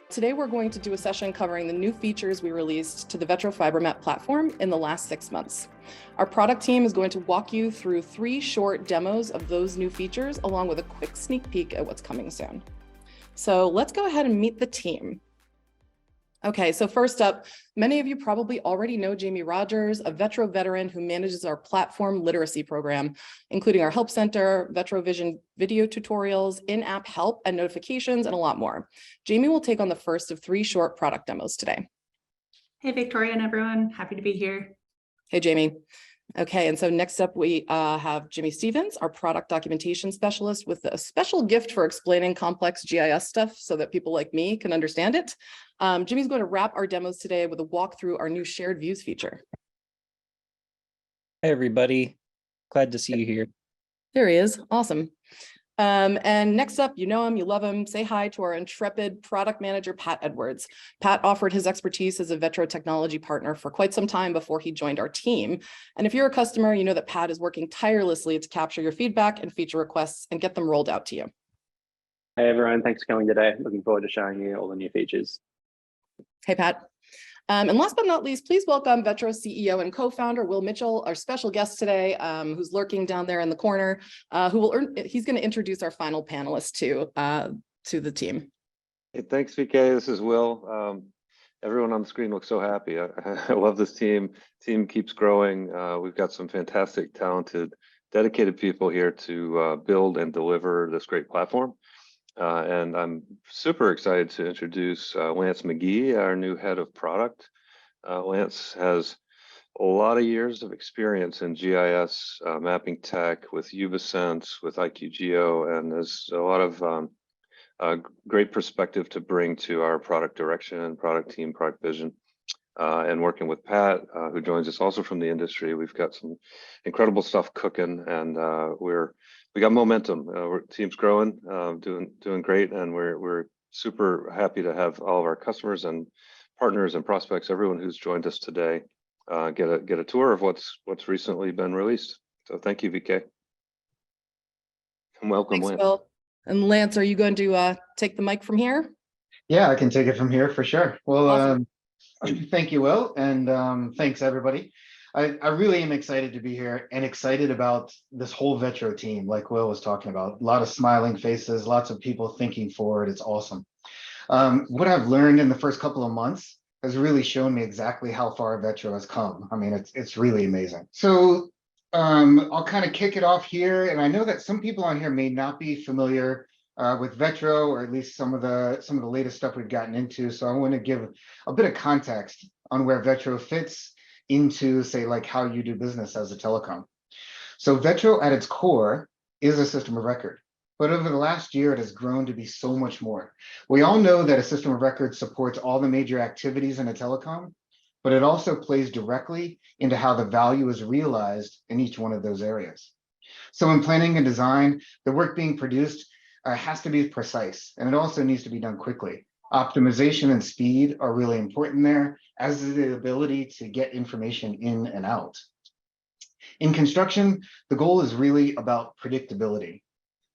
Today, we're going to do a session covering the new features we released to the VETRO FiberMap platform in the last 6 months. Our product team is going to walk you through 3 short demos of those new features, along with a quick sneak peek at what's coming soon. So let's go ahead and meet the team. Okay, so first up, many of you probably already know Jamie Rogers, a VETRO veteran who manages our platform literacy program, including our help center, VETRO Vision video tutorials, in-app help and notifications, and a lot more. Jamie will take on the first of 3 short product demos today. Hey, Victoria and everyone, happy to be here. Hey, Jamie. Okay, and so next up we have Jimmy Stevens, our product documentation specialist, with a special gift for explaining complex GIS stuff so that people like me can understand it. Jimmy's going to wrap our demos today with a walk through our new shared views feature. Hey, everybody. Glad to see you here. There he is. Awesome. And next up, you know him, you love him. Say hi to our intrepid product manager, Pat Edwards. Pat offered his expertise as a VETRO technology partner for quite some time before he joined our team. And if you're a customer, you know that Pat is working tirelessly to capture your feedback and feature requests and get them rolled out to you. Hey, everyone. Thanks for coming today. Looking forward to showing you all the new features. Hey, Pat. And last but not least, please welcome VETRO CEO and co-founder Will Mitchell, our special guest today, who's lurking down there in the corner, he's going to introduce our final panelist to the team. Hey, thanks, VK. This is Will. Everyone on the screen looks so happy. I love this team. Team keeps growing. We've got some fantastic, talented, dedicated people here to build and deliver this great platform. And I'm super excited to introduce Lance McGee, our new head of product. Lance has a lot of years of experience in GIS mapping tech with UVisense, with IQGeo, and there's a lot of great perspective to bring to our product direction, product team, product vision. And working with Pat, who joins us also from the industry, we've got some incredible stuff cooking, and we got momentum. Team's growing, doing great, and we're super happy to have all of our customers and partners and prospects, everyone who's joined us today, get a tour of what's recently been released. So thank you, VK, and welcome. Thanks, Lance. Will. And Lance, are you going to take the mic from here? Yeah, I can take it from here for sure. Well, Awesome. Thank you, Will, and thanks everybody. I really am excited to be here and excited about this whole VETRO team, like Will was talking about. A lot of smiling faces, lots of people thinking forward. It's awesome. What I've learned in the first couple of months has really shown me exactly how far VETRO has come. I mean, it's really amazing. So I'll kind of kick it off here, and I know that some people on here may not be familiar with VETRO, or at least some of the latest stuff we've gotten into. So I want to give a bit of context on where VETRO fits into, say, like how you do business as a telecom. So VETRO at its core is a system of record, but over the last year, it has grown to be so much more. We all know that a system of record supports all the major activities in a telecom, but it also plays directly into how the value is realized in each one of those areas. So in planning and design, the work being produced has to be precise, and it also needs to be done quickly. Optimization and speed are really important there, as is the ability to get information in and out. In construction, the goal is really about predictability.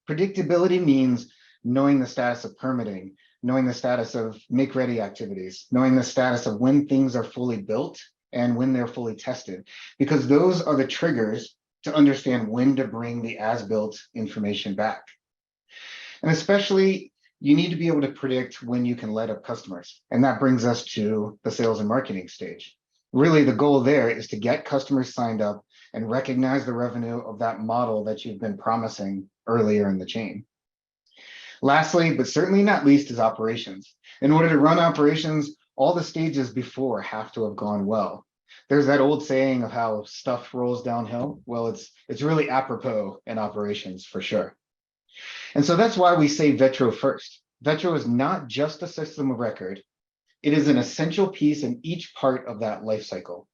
Predictability means knowing the status of permitting, knowing the status of make-ready activities, knowing the status of when things are fully built and when they're fully tested, because those are the triggers to understand when to bring the as-built information back. And especially, you need to be able to predict when you can light up customers. And that brings us to the sales and marketing stage. Really, the goal there is to get customers signed up and recognize the revenue of that model that you've been promising earlier in the chain. Lastly, but certainly not least, is operations. In order to run operations, all the stages before have to have gone well. There's that old saying of how stuff rolls downhill. Well, it's really apropos in operations for sure. And so that's why we say VETRO first. VETRO is not just a system of record. It is an essential piece in each part of that life cycle.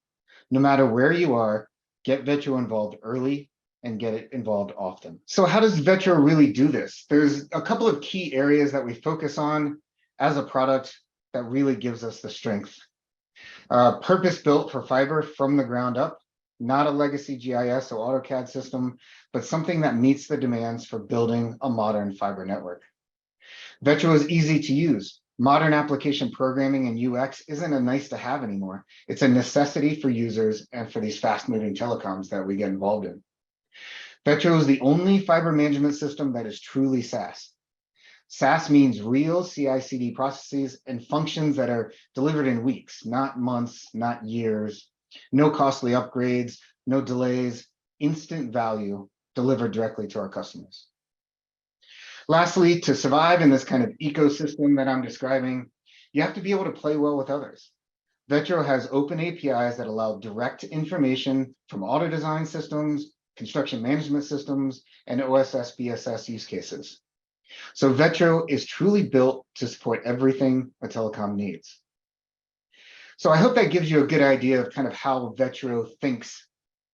No matter where you are, get VETRO involved early and get it involved often. So how does VETRO really do this? There's a couple of key areas that we focus on as a product that really gives us the strength. Purpose-built for fiber from the ground up, not a legacy GIS or AutoCAD system, but something that meets the demands for building a modern fiber network. VETRO is easy to use. Modern application programming and UX isn't a nice to have anymore. It's a necessity for users and for these fast moving telecoms that we get involved in. VETRO is the only fiber management system that is truly SaaS. SaaS means real CI/CD processes and functions that are delivered in weeks, not months, not years, no costly upgrades, no delays, instant value delivered directly to our customers. Lastly, to survive in this kind of ecosystem that I'm describing, you have to be able to play well with others. VETRO has open APIs that allow direct information from auto design systems, construction management systems, and OSS BSS use cases. So VETRO is truly built to support everything a telecom needs. So I hope that gives you a good idea of kind of how VETRO thinks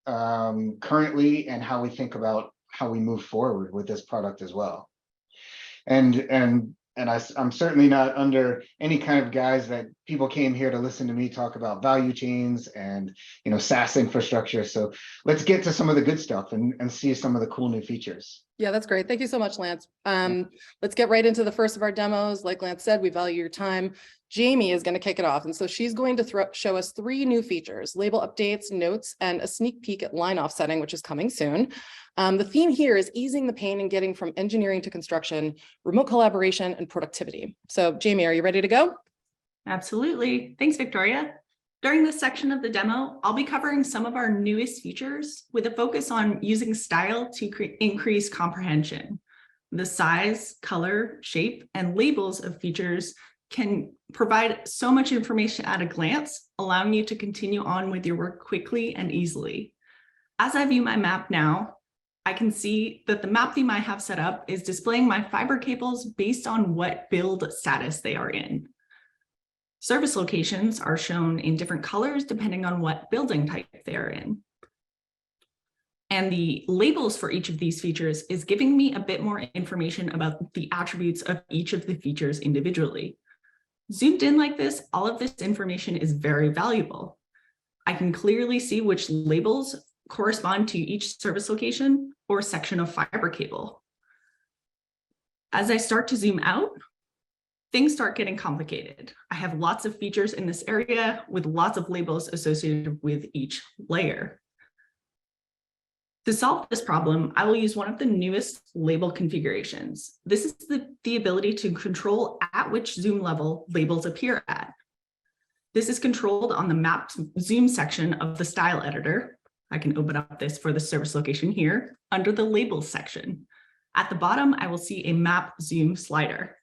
currently and how we think about how we move forward with this product as well. And I'm certainly not under any kind of guise that people came here to listen to me talk about value chains and SaaS infrastructure. So let's get to some of the good stuff and see some of the cool new features. Yeah, that's great. Thank you so much, Lance. Let's get right into the first of our demos. Like Lance said, we value your time. Jamie is going to kick it off. And so she's going to show us 3 new features: label updates, notes, and a sneak peek at line offsetting, which is coming soon. The theme here is easing the pain and getting from engineering to construction, remote collaboration, and productivity. So Jamie, are you ready to go? Absolutely. Thanks, Victoria. During this section of the demo, I'll be covering some of our newest features with a focus on using style to increase comprehension. The size, color, shape, and labels of features can provide so much information at a glance, allowing you to continue on with your work quickly and easily. As I view my map now, I can see that the map theme I have set up is displaying my fiber cables based on what build status they are in. Service locations are shown in different colors depending on what building type they are in. And the labels for each of these features is giving me a bit more information about the attributes of each of the features individually. Zoomed in like this, all of this information is very valuable. I can clearly see which labels correspond to each service location or section of fiber cable. As I start to zoom out, things start getting complicated. I have lots of features in this area with lots of labels associated with each layer. To solve this problem, I will use one of the newest label configurations. This is the ability to control at which zoom level labels appear at. This is controlled on the map zoom section of the style editor. I can open up this for the service location here under the labels section. At the bottom, I will see a map zoom slider.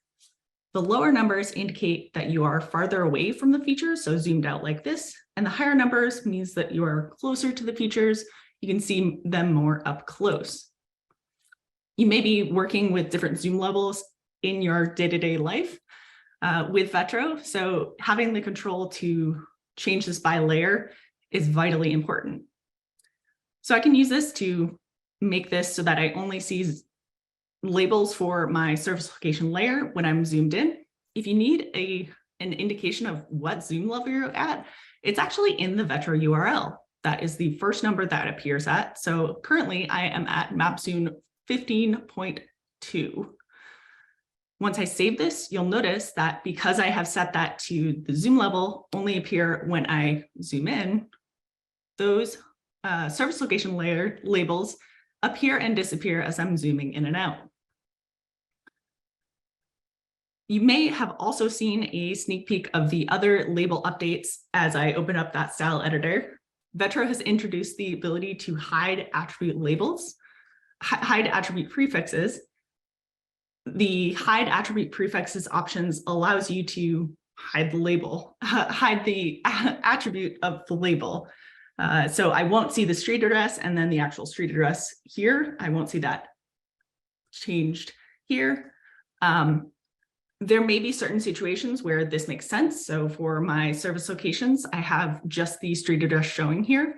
The lower numbers indicate that you are farther away from the features, so zoomed out like this, and the higher numbers means that you are closer to the features. You can see them more up close. You may be working with different zoom levels in your day-to-day life with VETRO, so having the control to change this by layer is vitally important. So I can use this to make this so that I only see labels for my service location layer when I'm zoomed in. If you need an indication of what zoom level you're at, it's actually in the VETRO URL. That is the first number that appears at. So currently I am at map zoom 15.2. Once I save this, you'll notice that because I have set that to the zoom level only appear when I zoom in, those service location layer labels appear and disappear as I'm zooming in and out. You may have also seen a sneak peek of the other label updates as I open up that style editor. VETRO has introduced the ability to hide attribute labels, hide attribute prefixes. The hide attribute prefixes options allows you to hide the label, hide the attribute of the label. So I won't see the street address and then the actual street address here. I won't see that changed here. There may be certain situations where this makes sense. So for my service locations, I have just the street address showing here.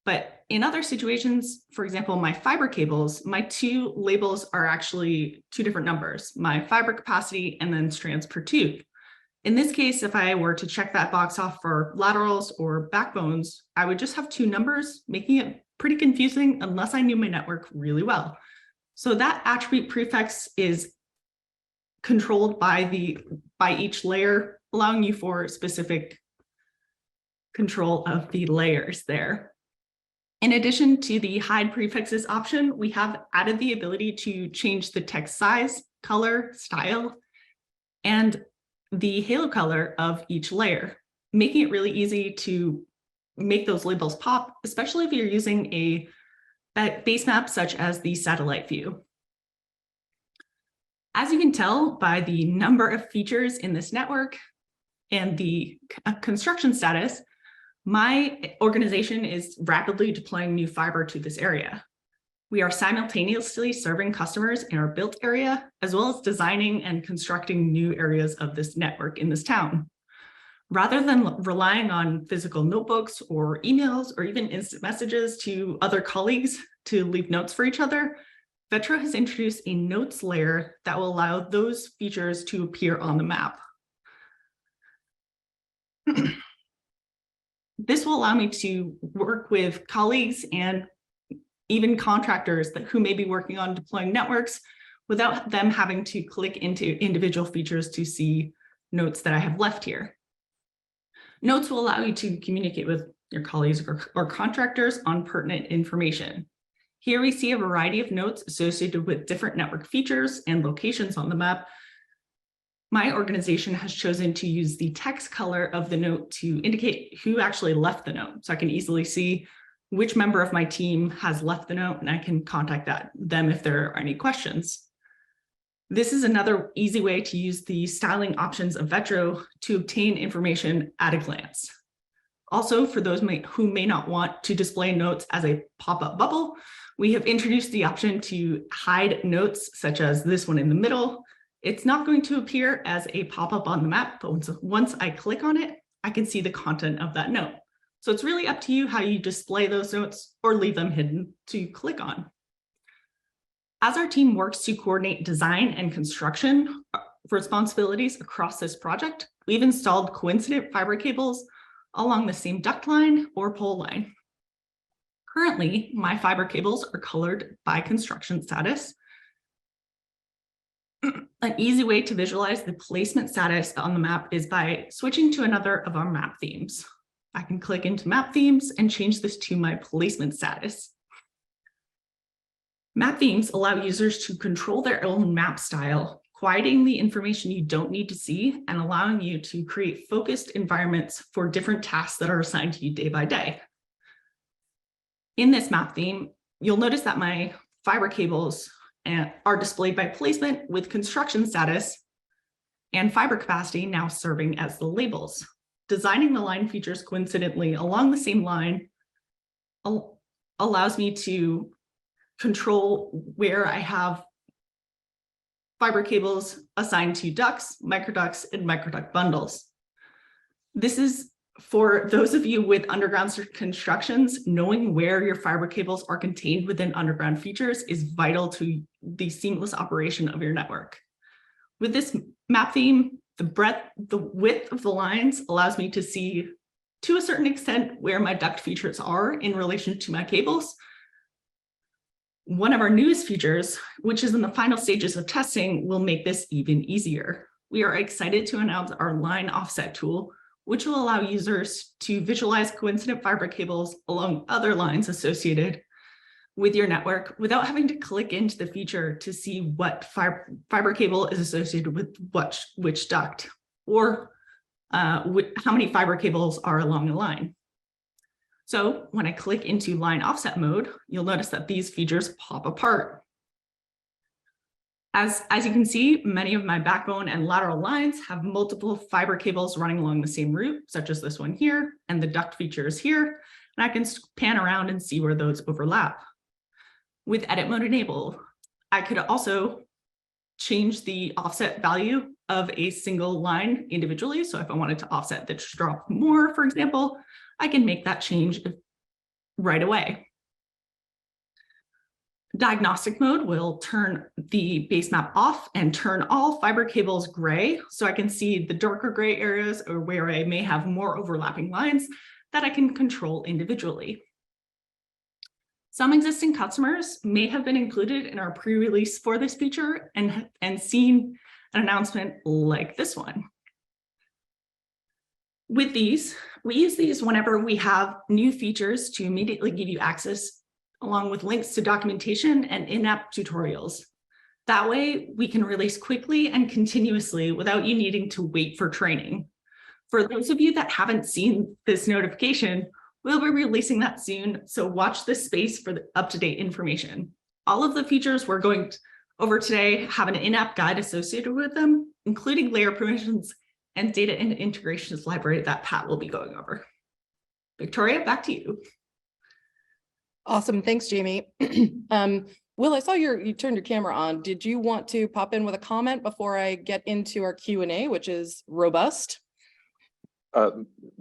But in other situations, for example, my fiber cables, my 2 labels are actually 2 different numbers, my fiber capacity and then strands per tube. In this case, if I were to check that box off for laterals or backbones, I would just have 2 numbers, making it pretty confusing unless I knew my network really well. So that attribute prefix is controlled by each layer, allowing you for specific control of the layers there. In addition to the hide prefixes option, we have added the ability to change the text size, color, style, and the halo color of each layer, making it really easy to make those labels pop, especially if you're using a base map such as the satellite view. As you can tell by the number of features in this network and the construction status, my organization is rapidly deploying new fiber to this area. We are simultaneously serving customers in our built area, as well as designing and constructing new areas of this network in this town. Rather than relying on physical notebooks or emails or even instant messages to other colleagues to leave notes for each other, VETRO has introduced a notes layer that will allow those features to appear on the map. This will allow me to work with colleagues and even contractors who may be working on deploying networks without them having to click into individual features to see notes that I have left here. Notes will allow you to communicate with your colleagues or contractors on pertinent information. Here we see a variety of notes associated with different network features and locations on the map. My organization has chosen to use the text color of the note to indicate who actually left the note. So I can easily see which member of my team has left the note, and I can contact them if there are any questions. This is another easy way to use the styling options of VETRO to obtain information at a glance. Also, for those who may not want to display notes as a pop-up bubble, we have introduced the option to hide notes, such as this one in the middle. It's not going to appear as a pop-up on the map, but once I click on it, I can see the content of that note. So it's really up to you how you display those notes or leave them hidden to click on. As our team works to coordinate design and construction responsibilities across this project, we've installed coincident fiber cables along the same duct line or pole line. Currently, my fiber cables are colored by construction status. An easy way to visualize the placement status on the map is by switching to another of our map themes. I can click into map themes and change this to my placement status. Map themes allow users to control their own map style, quieting the information you don't need to see and allowing you to create focused environments for different tasks that are assigned to you day by day. In this map theme, you'll notice that my fiber cables are displayed by placement with construction status and fiber capacity now serving as the labels. Designing the line features coincidentally along the same line allows me to control where I have fiber cables assigned to ducts, microducts, and microduct bundles. This is for those of you with underground constructions, knowing where your fiber cables are contained within underground features is vital to the seamless operation of your network. With this map theme, the width of the lines allows me to see, to a certain extent, where my duct features are in relation to my cables. One of our newest features, which is in the final stages of testing, will make this even easier. We are excited to announce our line offset tool, which will allow users to visualize coincident fiber cables along other lines associated with your network without having to click into the feature to see what fiber cable is associated with which duct, or how many fiber cables are along the line. So when I click into line offset mode, you'll notice that these features pop apart. As you can see, many of my backbone and lateral lines have multiple fiber cables running along the same route, such as this one here, and the duct feature is here, and I can pan around and see where those overlap. With edit mode enabled, I could also change the offset value of a single line individually. So if I wanted to offset the drop more, for example, I can make that change right away. Diagnostic mode will turn the base map off and turn all fiber cables gray, so I can see the darker gray areas or where I may have more overlapping lines that I can control individually. Some existing customers may have been included in our pre-release for this feature and seen an announcement like this one. With these, we use these whenever we have new features to immediately give you access, along with links to documentation and in-app tutorials. That way, we can release quickly and continuously without you needing to wait for training. For those of you that haven't seen this notification, we'll be releasing that soon, so watch this space for the up-to-date information. All of the features we're going over today have an in-app guide associated with them, including layer permissions and data and integrations library that Pat will be going over. Victoria, back to you. Awesome. Thanks, Jamie. Will, I saw you turned your camera on. Did you want to pop in with a comment before I get into our Q&A, which is robust?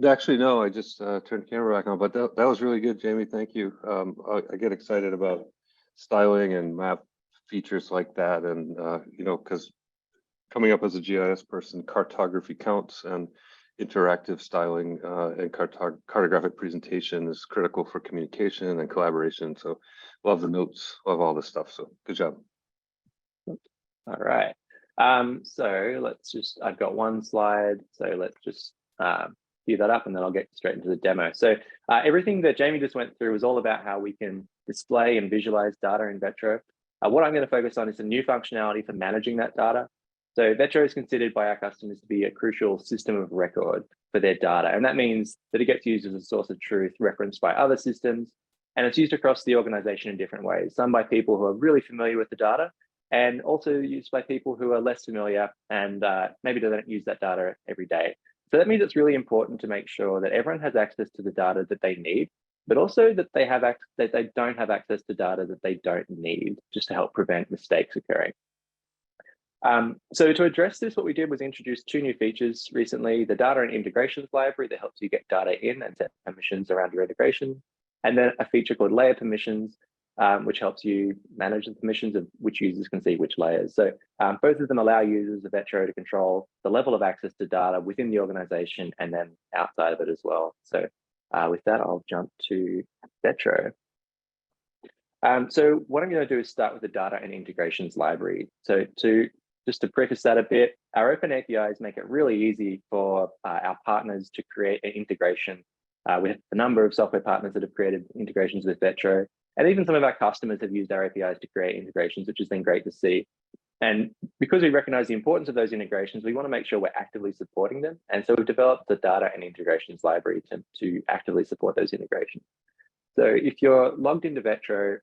Actually, no, I just turned the camera back on, but that was really good, Jamie. Thank you. I get excited about styling and map features like that. And, you know, because coming up as a GIS person, cartography counts, and interactive styling and cartographic presentation is critical for communication and collaboration. So love the notes, love all this stuff. So good job. All right. So let's just, I've got one slide. So let's just view that up and then I'll get straight into the demo. So everything that Jamie just went through was all about how we can display and visualize data in VETRO. What I'm going to focus on is a new functionality for managing that data. So VETRO is considered by our customers to be a crucial system of record for their data. And that means that it gets used as a source of truth referenced by other systems. And it's used across the organization in different ways, some by people who are really familiar with the data, and also used by people who are less familiar and maybe they don't use that data every day. So that means it's really important to make sure that everyone has access to the data that they need, but also that they don't have access to data that they don't need, just to help prevent mistakes occurring. So to address this, what we did was introduce two new features recently: the data and integrations library that helps you get data in and set permissions around your integration, and then a feature called layer permissions, which helps you manage the permissions of which users can see which layers. So both of them allow users of VETRO to control the level of access to data within the organization and then outside of it as well. So with that, I'll jump to VETRO. So what I'm going to do is start with the data and integrations library. So just to preface that a bit, our open APIs make it really easy for our partners to create an integration. We have a number of software partners that have created integrations with VETRO, and even some of our customers have used our APIs to create integrations, which has been great to see. And because we recognize the importance of those integrations, we want to make sure we're actively supporting them. And so we've developed the data and integrations library to actively support those integrations. So if you're logged into VETRO,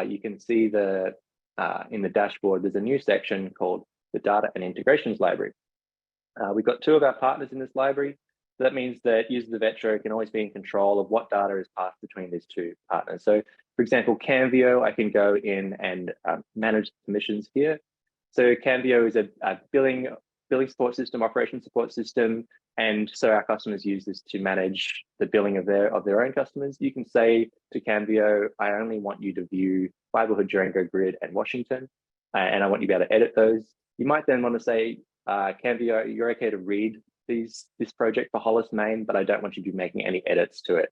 you can see in the dashboard, there's a new section called the data and integrations library. We've got two of our partners in this library. So that means that users of VETRO can always be in control of what data is passed between these two partners. So for example, Cambio, I can go in and manage permissions here. So Cambio is a billing support system, operation support system. And so our customers use this to manage the billing of their own customers. You can say to Cambio, I only want you to view Fiberhood, Durango Grid, and Washington, and I want you to be able to edit those. You might then want to say, Cambio, you're okay to read this project for Hollis, Maine, but I don't want you to be making any edits to it.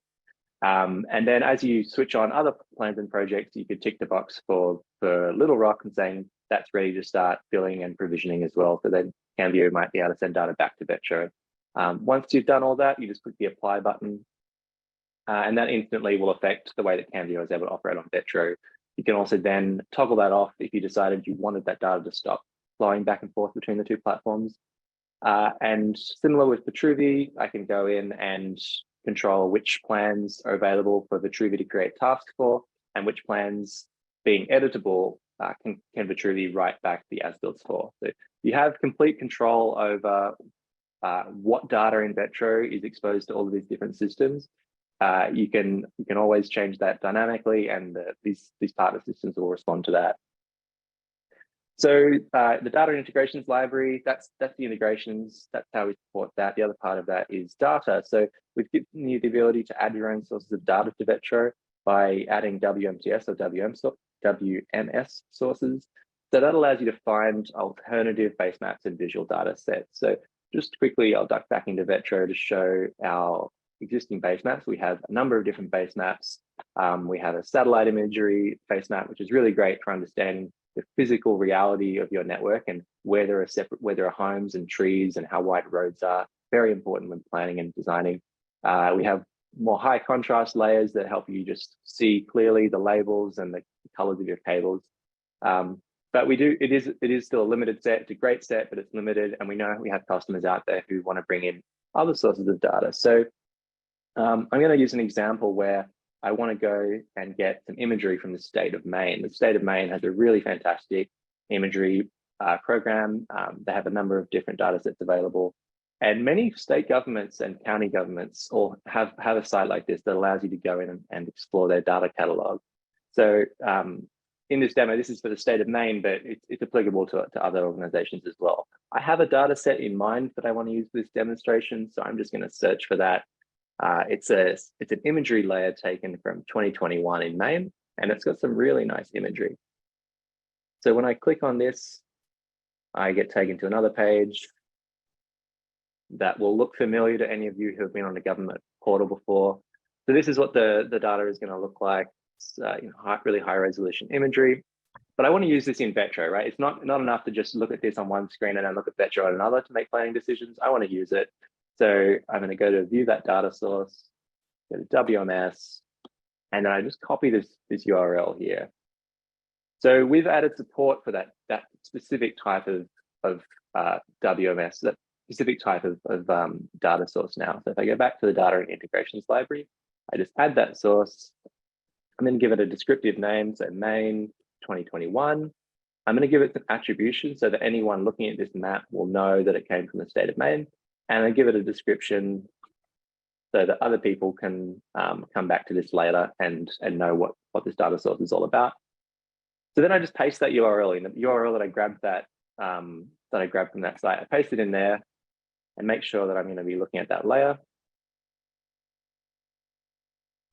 And then as you switch on other plans and projects, you could tick the box for Little Rock and saying that's ready to start billing and provisioning as well. So then Cambio might be able to send data back to VETRO. Once you've done all that, you just click the apply button, and that instantly will affect the way that Cambio is able to operate on VETRO. You can also then toggle that off if you decided you wanted that data to stop flowing back and forth between the two platforms. And similar with Vitruvi, I can go in and control which plans are available for Vitruvi to create tasks for, and which plans being editable can Vitruvi write back the as-builts for. So you have complete control over what data in VETRO is exposed to all of these different systems. You can always change that dynamically, and these partner systems will respond to that. So the data integrations library, that's the integrations, that's how we support that. The other part of that is data. So we've given you the ability to add your own sources of data to VETRO by adding WMTS or WMS sources. So that allows you to find alternative base maps and visual data sets. So just quickly, I'll duck back into VETRO to show our existing base maps. We have a number of different base maps. We have a satellite imagery base map, which is really great for understanding the physical reality of your network and where there are homes and trees and how wide roads are. Very important when planning and designing. We have more high contrast layers that help you just see clearly the labels and the colors of your cables. But it is still a limited set. It's a great set, but it's limited. And we know we have customers out there who want to bring in other sources of data. So I'm going to use an example where I want to go and get some imagery from the state of Maine. The state of Maine has a really fantastic imagery program. They have a number of different data sets available. And many state governments and county governments all have a site like this that allows you to go in and explore their data catalog. So in this demo, this is for the state of Maine, but it's applicable to other organizations as well. I have a data set in mind that I want to use for this demonstration, so I'm just going to search for that. It's an imagery layer taken from 2021 in Maine, and it's got some really nice imagery. So when I click on this, I get taken to another page that will look familiar to any of you who have been on a government portal before. So this is what the data is going to look like. It's really high resolution imagery, but I want to use this in VETRO, right? It's not enough to just look at this on one screen and then look at VETRO on another to make planning decisions. I want to use it. So I'm going to go to view that data source, go to WMS, and then I just copy this URL here. So we've added support for that specific type of WMS, that specific type of data source now. So if I go back to the data and integrations library, I just add that source. I'm going to give it a descriptive name, so Maine 2021. I'm going to give it an attribution so that anyone looking at this map will know that it came from the state of Maine. And I give it a description so that other people can come back to this later and know what this data source is all about. So then I just paste that URL in, the URL that I grabbed from that site. I paste it in there and make sure that I'm going to be looking at that layer.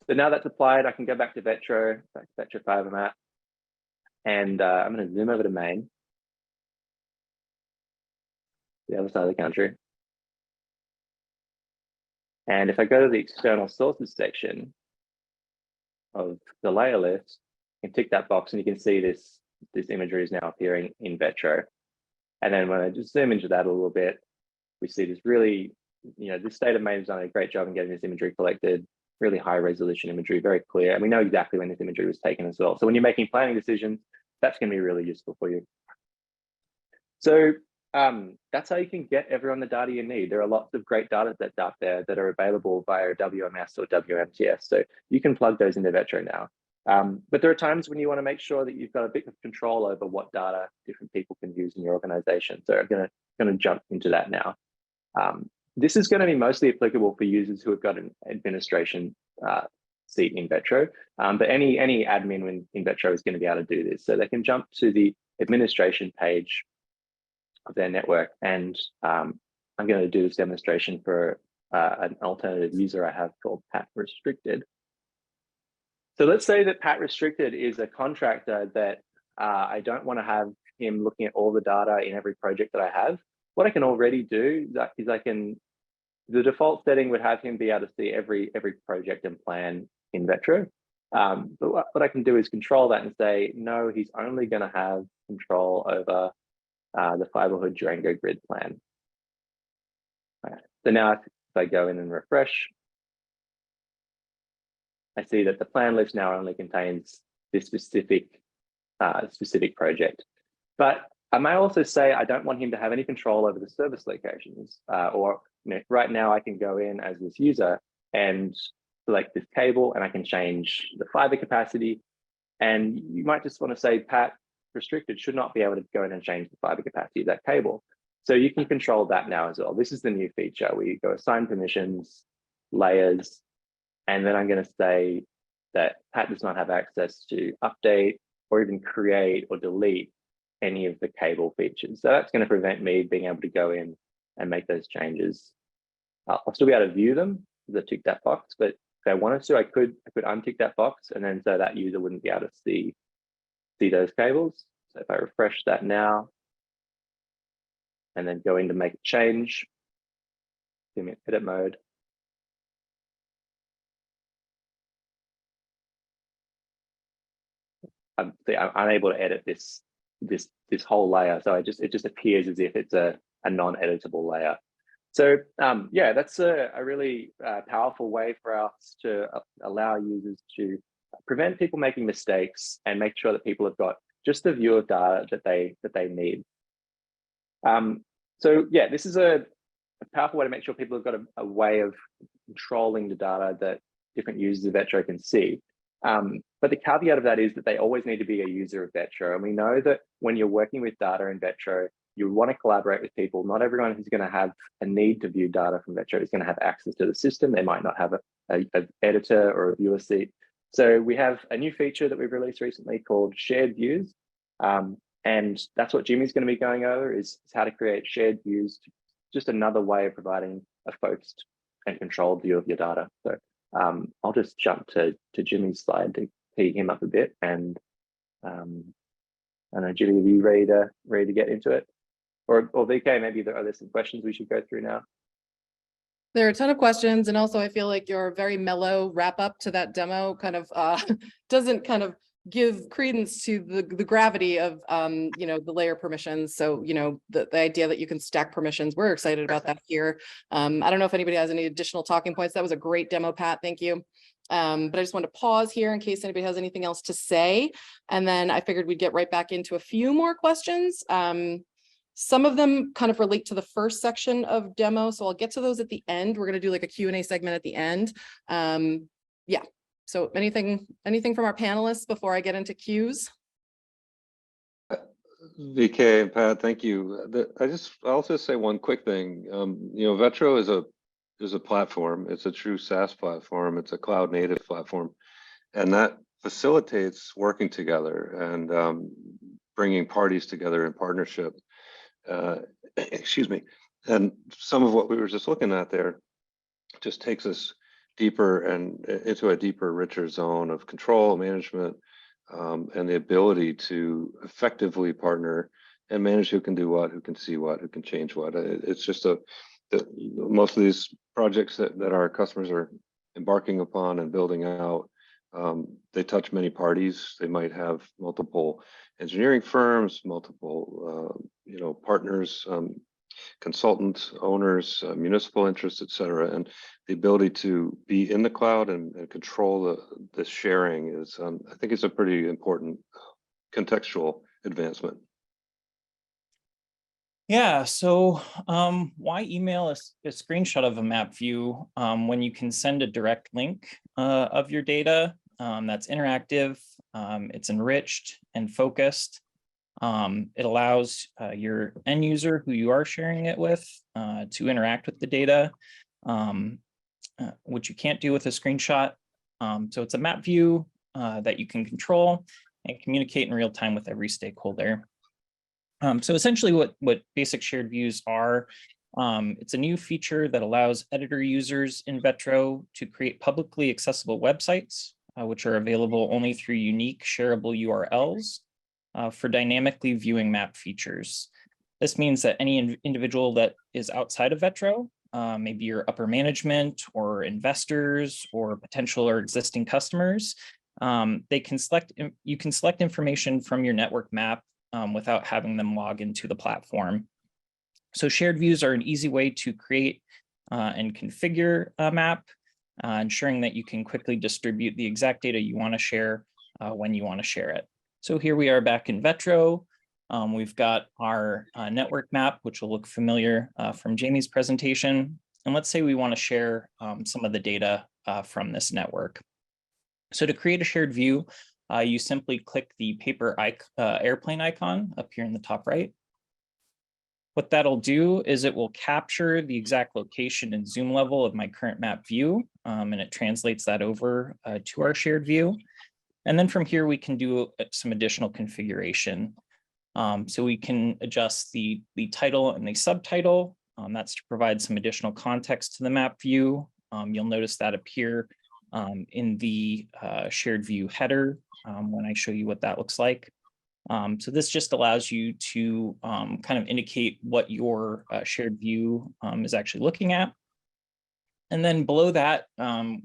So now that's applied, I can go back to VETRO FiberMap, and I'm going to zoom over to Maine, the other side of the country. And if I go to the external sources section of the layer list, you can tick that box and you can see this imagery is now appearing in VETRO. And then when I just zoom into that a little bit, we see this really, the state of Maine has done a great job in getting this imagery collected, really high resolution imagery, very clear. And we know exactly when this imagery was taken as well. So when you're making planning decisions, that's going to be really useful for you. So that's how you can get everyone the data you need. There are lots of great data sets out there that are available via WMS or WMTS. So you can plug those into VETRO now. But there are times when you want to make sure that you've got a bit of control over what data different people can use in your organization. So I'm going to jump into that now. This is going to be mostly applicable for users who have got an administration seat in VETRO, but any admin in VETRO is going to be able to do this. So they can jump to the administration page of their network, and I'm going to do this demonstration for an alternative user I have called Pat Restricted. So let's say that Pat Restricted is a contractor that I don't want to have him looking at all the data in every project that I have. What I can already do is the default setting would have him be able to see every project and plan in VETRO. But what I can do is control that and say, no, he's only going to have control over the Fiberhood Durango grid plan. Right. So now if I go in and refresh, I see that the plan list now only contains this specific project. But I may also say I don't want him to have any control over the service locations, or right now I can go in as this user and select this cable, and I can change the fiber capacity. And you might just want to say Pat Restricted should not be able to go in and change the fiber capacity of that cable. So you can control that now as well. This is the new feature where you go assign permissions, layers, and then I'm going to say that Pat does not have access to update or even create or delete any of the cable features. So that's going to prevent me being able to go in and make those changes. I'll still be able to view them because I ticked that box, but if I wanted to, I could untick that box, and then so that user wouldn't be able to see those cables. So if I refresh that now, and then go in to make a change, give me edit mode. I'm unable to edit this this whole layer. So it just appears as if it's a non-editable layer. So yeah, that's a really powerful way for us to allow users to prevent people making mistakes and make sure that people have got just the view of data that they need. So yeah, this is a powerful way to make sure people have got a way of controlling the data that different users of VETRO can see. But the caveat of that is that they always need to be a user of VETRO. And we know that when you're working with data in VETRO, you want to collaborate with people. Not everyone who's going to have a need to view data from VETRO is going to have access to the system. They might not have an editor or a viewer seat. So we have a new feature that we've released recently called shared views. And that's what Jimmy's going to be going over is how to create shared views, just another way of providing a focused and controlled view of your data. So I'll just jump to Jimmy's slide to tee him up a bit. And I don't know, Jimmy, are you ready to get into it? Or VK, maybe are there some questions we should go through now? There are a ton of questions, and also I feel like your very mellow wrap up to that demo kind of doesn't kind of give credence to the gravity of you know, the layer permissions. So you know, the idea that you can stack permissions, we're excited about that here. I don't know if anybody has any additional talking points. That was a great demo, Pat. Thank you. But I just want to pause here in case anybody has anything else to say, and then I figured we'd get right back into a few more questions. Some of them kind of relate to the first section of demo, so I'll get to those at the end. We're going to do like a Q&A segment at the end. Yeah, so anything from our panelists before I get into Qs? VK and Pat, thank you. I'll also say one quick thing. You know, VETRO is a platform. It's a true SaaS platform. It's a cloud native platform, and that facilitates working together and bringing parties together in partnership. Excuse me. And some of what we were just looking at there just takes us deeper and into a deeper, richer zone of control, management, and the ability to effectively partner and manage who can do what, who can see what, who can change what. It's just most of these projects that our customers are embarking upon and building out, they touch many parties. They might have multiple engineering firms, multiple you know, partners, consultants, owners, municipal interests, et cetera. And the ability to be in the cloud and control the sharing is, I think it's a pretty important contextual advancement. Yeah, so why email a screenshot of a map view when you can send a direct link of your data that's interactive, it's enriched and focused. It allows your end user who you are sharing it with to interact with the data, which you can't do with a screenshot. So it's a map view that you can control and communicate in real time with every stakeholder. So essentially what basic shared views are, it's a new feature that allows editor users in VETRO to create publicly accessible websites, which are available only through unique shareable URLs for dynamically viewing map features. This means that any individual that is outside of VETRO, maybe your upper management or investors or potential or existing customers, you can select information from your network map without having them log into the platform. So shared views are an easy way to create and configure a map, ensuring that you can quickly distribute the exact data you want to share when you want to share it. So here we are back in VETRO. We've got our network map, which will look familiar from Jamie's presentation. And let's say we want to share some of the data from this network. So to create a shared view, you simply click the paper airplane icon up here in the top right. What that'll do is it will capture the exact location and zoom level of my current map view, and it translates that over to our shared view. And then from here, we can do some additional configuration. So we can adjust the title and the subtitle. That's to provide some additional context to the map view. You'll notice that appear in the shared view header when I show you what that looks like. So this just allows you to kind of indicate what your shared view is actually looking at. And then below that,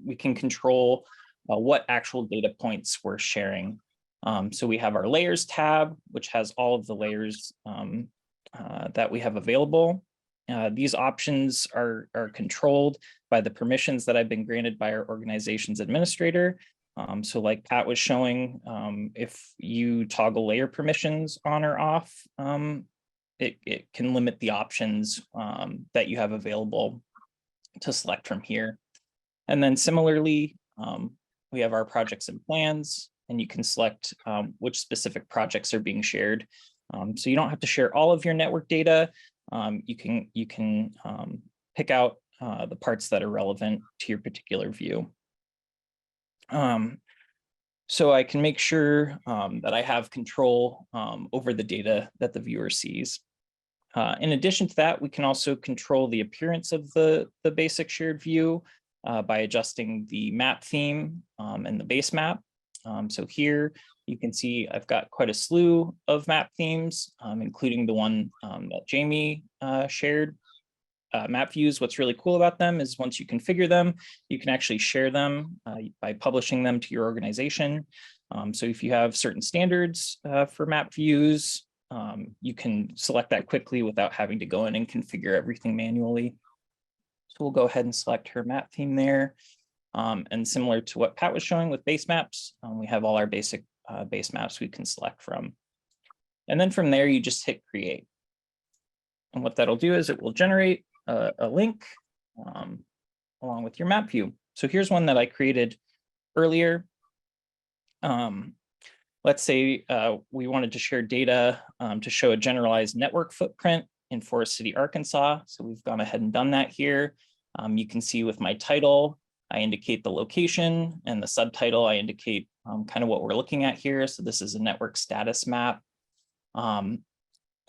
we can control what actual data points we're sharing. So we have our layers tab, which has all of the layers that we have available. These options are controlled by the permissions that have been granted by our organization's administrator. So like Pat was showing, if you toggle layer permissions on or off, it can limit the options that you have available to select from here. And then similarly, we have our projects and plans, and you can select which specific projects are being shared. So you don't have to share all of your network data. You can pick out the parts that are relevant to your particular view. So I can make sure that I have control over the data that the viewer sees. In addition to that, we can also control the appearance of the basic shared view by adjusting the map theme and the base map. So here you can see I've got quite a slew of map themes, including the one that Jamie shared. Map views, what's really cool about them is once you configure them, you can actually share them by publishing them to your organization. So if you have certain standards for map views, you can select that quickly without having to go in and configure everything manually. So we'll go ahead and select her map theme there. And similar to what Pat was showing with base maps, we have all our basic base maps we can select from. And then from there, you just hit create. And what that'll do is it will generate a link along with your map view. So here's one that I created earlier. Let's say we wanted to share data to show a generalized network footprint in Forest City, Arkansas. So we've gone ahead and done that here. You can see with my title, I indicate the location, and the subtitle, I indicate kind of what we're looking at here. So this is a network status map.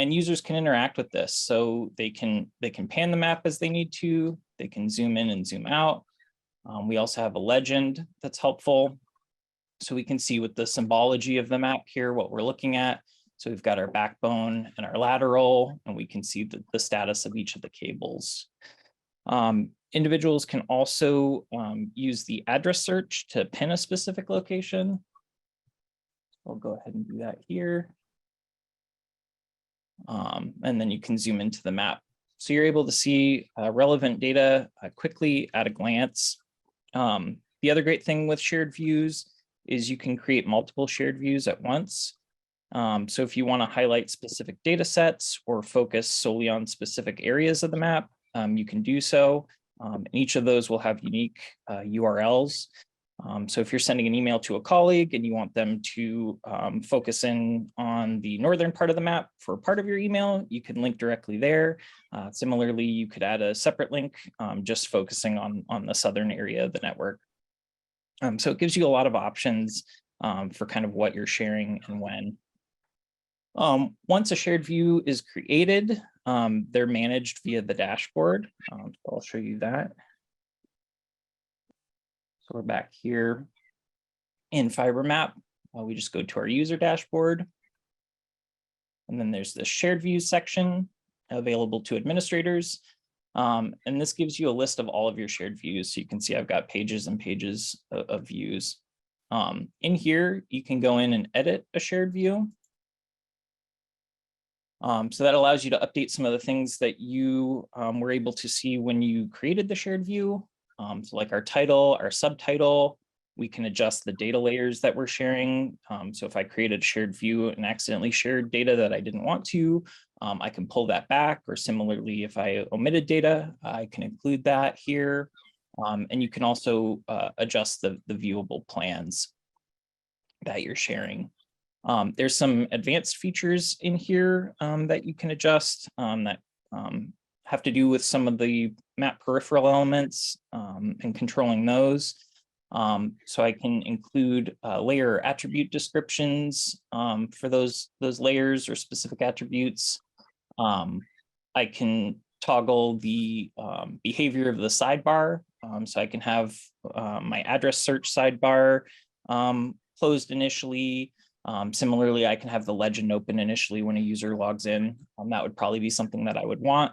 And users can interact with this. So they can pan the map as they need to. They can zoom in and zoom out. We also have a legend that's helpful. So we can see with the symbology of the map here what we're looking at. So we've got our backbone and our lateral, and we can see the status of each of the cables. Individuals can also use the address search to pin a specific location. I'll go ahead and do that here. And then you can zoom into the map. So you're able to see relevant data quickly at a glance. The other great thing with shared views is you can create multiple shared views at once. So if you want to highlight specific data sets or focus solely on specific areas of the map, you can do so. And each of those will have unique URLs. So if you're sending an email to a colleague and you want them to focus in on the northern part of the map for part of your email, you can link directly there. Similarly, you could add a separate link just focusing on the southern area of the network. So it gives you a lot of options for kind of what you're sharing and when. Once a shared view is created, they're managed via the dashboard. So I'll show you that. So we're back here in FiberMap. We just go to our user dashboard. And then there's the shared views section available to administrators. And this gives you a list of all of your shared views. So you can see I've got pages and pages of views. In here, you can go in and edit a shared view. So that allows you to update some of the things that you were able to see when you created the shared view. So like our title, our subtitle, we can adjust the data layers that we're sharing. So if I created a shared view and accidentally shared data that I didn't want to, I can pull that back. Or similarly, if I omitted data, I can include that here. And you can also adjust the viewable plans that you're sharing. There's some advanced features in here that you can adjust that have to do with some of the map peripheral elements and controlling those. So I can include layer attribute descriptions for those layers or specific attributes. I can toggle the behavior of the sidebar. So I can have my address search sidebar closed initially. Similarly, I can have the legend open initially when a user logs in. That would probably be something that I would want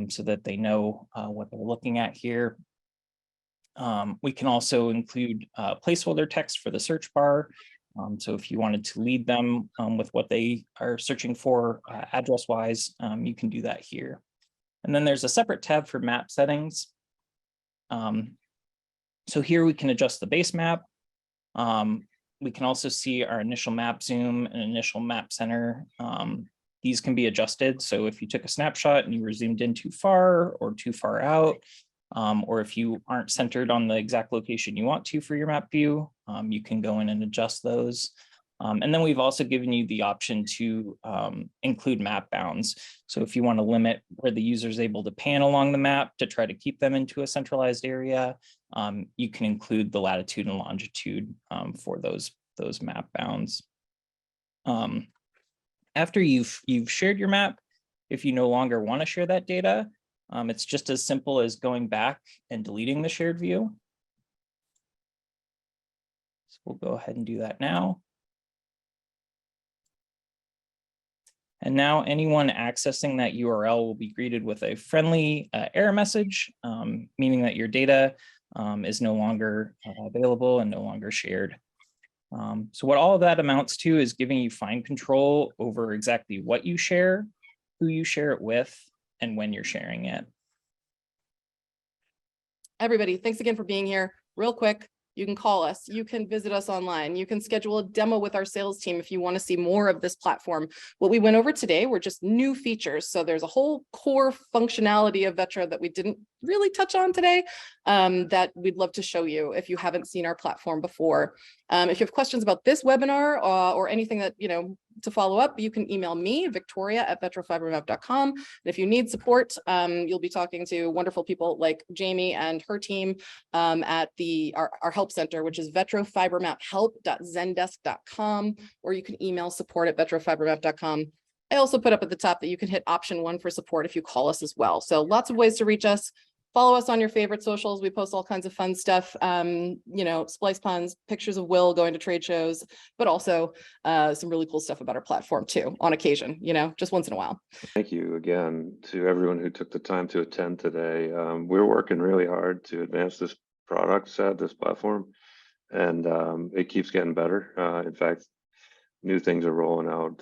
so that they know what they're looking at here. We can also include placeholder text for the search bar. So if you wanted to lead them with what they are searching for address-wise, you can do that here. And then there's a separate tab for map settings. So here we can adjust the base map. We can also see our initial map zoom and initial map center. These can be adjusted. So if you took a snapshot and you were zoomed in too far or too far out, or if you aren't centered on the exact location you want to for your map view, you can go in and adjust those. And then we've also given you the option to include map bounds. So if you want to limit where the user is able to pan along the map to try to keep them into a centralized area, you can include the latitude and longitude for those map bounds. After you've shared your map, if you no longer want to share that data, it's just as simple as going back and deleting the shared view. So we'll go ahead and do that now. And now anyone accessing that URL will be greeted with a friendly error message, meaning that your data is no longer available and no longer shared. So what all of that amounts to is giving you fine control over exactly what you share, who you share it with, and when you're sharing it. Everybody, thanks again for being here. Real quick, you can call us, you can visit us online, you can schedule a demo with our sales team if you want to see more of this platform. What we went over today were just new features. So there's a whole core functionality of VETRO that we didn't really touch on today that we'd love to show you if you haven't seen our platform before. If you have questions about this webinar or anything that, to follow up, you can email me, Victoria@VETROFiberMap.com. And if you need support, you'll be talking to wonderful people like Jamie and her team at our help center, which is VETROFiberMapHelp.Zendesk.com, or you can email support@VETROFiberMap.com. I also put up at the top that you can hit option 1 for support if you call us as well. So lots of ways to reach us. Follow us on your favorite socials. We post all kinds of fun stuff, splice puns, pictures of Will going to trade shows, but also some really cool stuff about our platform too, on occasion, just once in a while. Thank you again to everyone who took the time to attend today. We're working really hard to advance this product set, this platform, and it keeps getting better. In fact, new things are rolling out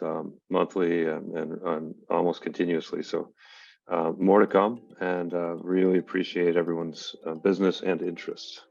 monthly and almost continuously. So more to come, and really appreciate everyone's business and interest.